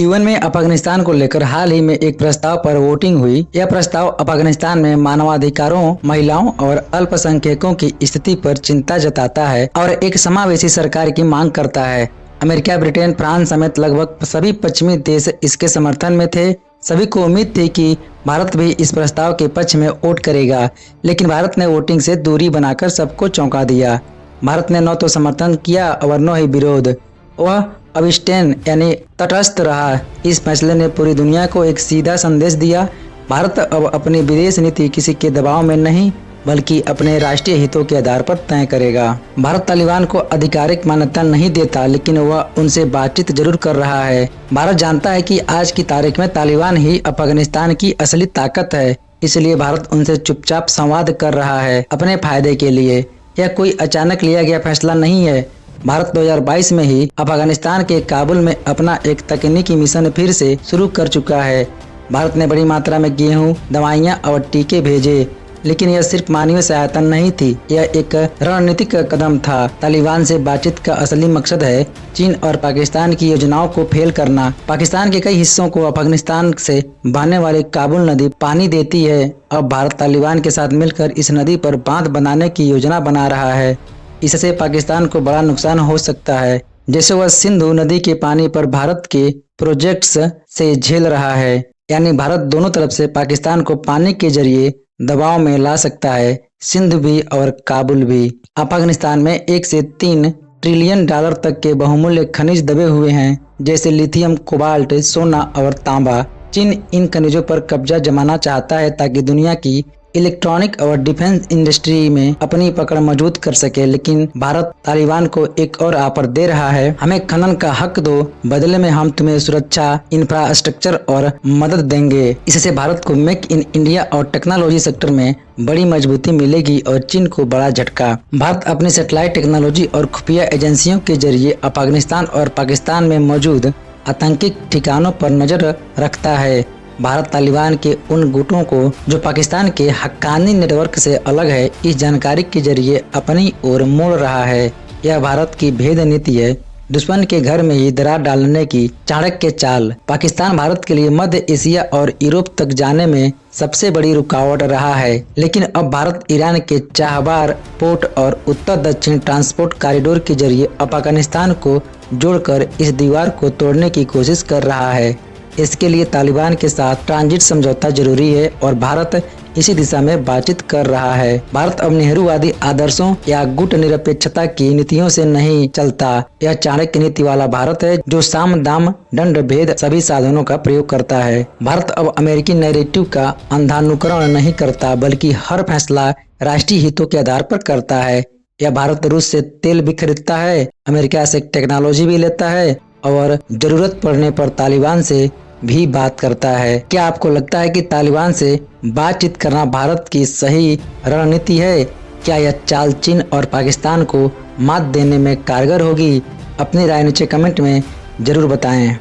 UN में अफगानिस्तान को लेकर हाल ही में एक प्रस्ताव पर वोटिंग हुई। यह प्रस्ताव अफगानिस्तान में मानवाधिकारों, महिलाओं और अल्पसंख्यकों की स्थिति पर चिंता जताता है और एक समावेशी सरकार की मांग करता है। अमेरिका, ब्रिटेन, फ्रांस समेत लगभग सभी पश्चिमी देश इसके समर्थन में थे। सभी को उम्मीद थी कि भारत भी इस प्रस्ताव के पक्ष में वोट करेगा, लेकिन भारत ने वोटिंग से दूरी बनाकर सबको चौंका दिया। भारत ने न तो समर्थन किया और न ही विरोध। वह अबिस्टेन यानी तटस्थ रहा। इस फैसले ने पूरी दुनिया को एक सीधा संदेश दिया। भारत अब अपनी विदेश नीति किसी के दबाव में नहीं बल्कि अपने राष्ट्रीय हितों के आधार पर तय करेगा। भारत तालिबान को आधिकारिक मान्यता नहीं देता, लेकिन वह उनसे बातचीत जरूर कर रहा है। भारत जानता है कि आज की तारीख में तालिबान ही अफगानिस्तान की असली ताकत है, इसलिए भारत उनसे चुपचाप संवाद कर रहा है अपने फायदे के लिए। यह कोई अचानक लिया गया फैसला नहीं है। भारत 2022 में ही अफगानिस्तान के काबुल में अपना एक तकनीकी मिशन फिर से शुरू कर चुका है। भारत ने बड़ी मात्रा में गेहूं, दवाइयां और टीके भेजे, लेकिन यह सिर्फ मानवीय सहायता नहीं थी, यह एक रणनीतिक कदम था। तालिबान से बातचीत का असली मकसद है चीन और पाकिस्तान की योजनाओं को फेल करना। पाकिस्तान के कई हिस्सों को अफगानिस्तान से बहने वाली काबुल नदी पानी देती है। अब भारत तालिबान के साथ मिलकर इस नदी पर बांध बनाने की योजना बना रहा है। इससे पाकिस्तान को बड़ा नुकसान हो सकता है, जैसे वह सिंधु नदी के पानी पर भारत के प्रोजेक्ट्स से झेल रहा है। यानी भारत दोनों तरफ से पाकिस्तान को पानी के जरिए दबाव में ला सकता है, सिंध भी और काबुल भी। अफगानिस्तान में 1 से 3 ट्रिलियन डॉलर तक के बहुमूल्य खनिज दबे हुए हैं, जैसे लिथियम, कोबाल्ट, सोना और तांबा। चीन इन खनिजों पर कब्जा जमाना चाहता है ताकि दुनिया की इलेक्ट्रॉनिक और डिफेंस इंडस्ट्री में अपनी पकड़ मजबूत कर सके। लेकिन भारत तालिबान को एक और ऑफर दे रहा है, हमें खनन का हक दो, बदले में हम तुम्हें सुरक्षा, इंफ्रास्ट्रक्चर और मदद देंगे। इससे भारत को मेक इन इंडिया और टेक्नोलॉजी सेक्टर में बड़ी मजबूती मिलेगी और चीन को बड़ा झटका। भारत अपनी सैटेलाइट टेक्नोलॉजी और खुफिया एजेंसियों के जरिए अफगानिस्तान और पाकिस्तान में मौजूद आतंकी ठिकानों पर नजर रखता है। भारत तालिबान के उन गुटों को जो पाकिस्तान के हक्कानी नेटवर्क से अलग है, इस जानकारी के जरिए अपनी ओर मोड़ रहा है। यह भारत की भेद नीति है, दुश्मन के घर में ही दरार डालने की चाणक्य चाल। पाकिस्तान भारत के लिए मध्य एशिया और यूरोप तक जाने में सबसे बड़ी रुकावट रहा है, लेकिन अब भारत ईरान के चाहबार पोर्ट और उत्तर दक्षिण ट्रांसपोर्ट कॉरिडोर के जरिए अफगानिस्तान को जोड़कर इस दीवार को तोड़ने की कोशिश कर रहा है। इसके लिए तालिबान के साथ ट्रांजिट समझौता जरूरी है और भारत इसी दिशा में बातचीत कर रहा है। भारत अब नेहरूवादी आदर्शों या गुट निरपेक्षता की नीतियों से नहीं चलता। यह चाणक्य नीति वाला भारत है जो साम दाम दंड भेद सभी साधनों का प्रयोग करता है। भारत अब अमेरिकी नैरेटिव का अंधानुकरण नहीं करता, बल्कि हर फैसला राष्ट्रीय हितों के आधार पर करता है। यह भारत रूस से तेल भी खरीदता है, अमेरिका से टेक्नोलॉजी भी लेता है और जरूरत पड़ने पर तालिबान से भी बात करता है। क्या आपको लगता है कि तालिबान से बातचीत करना भारत की सही रणनीति है? क्या यह चाल चीन और पाकिस्तान को मात देने में कारगर होगी? अपनी राय नीचे कमेंट में जरूर बताएं।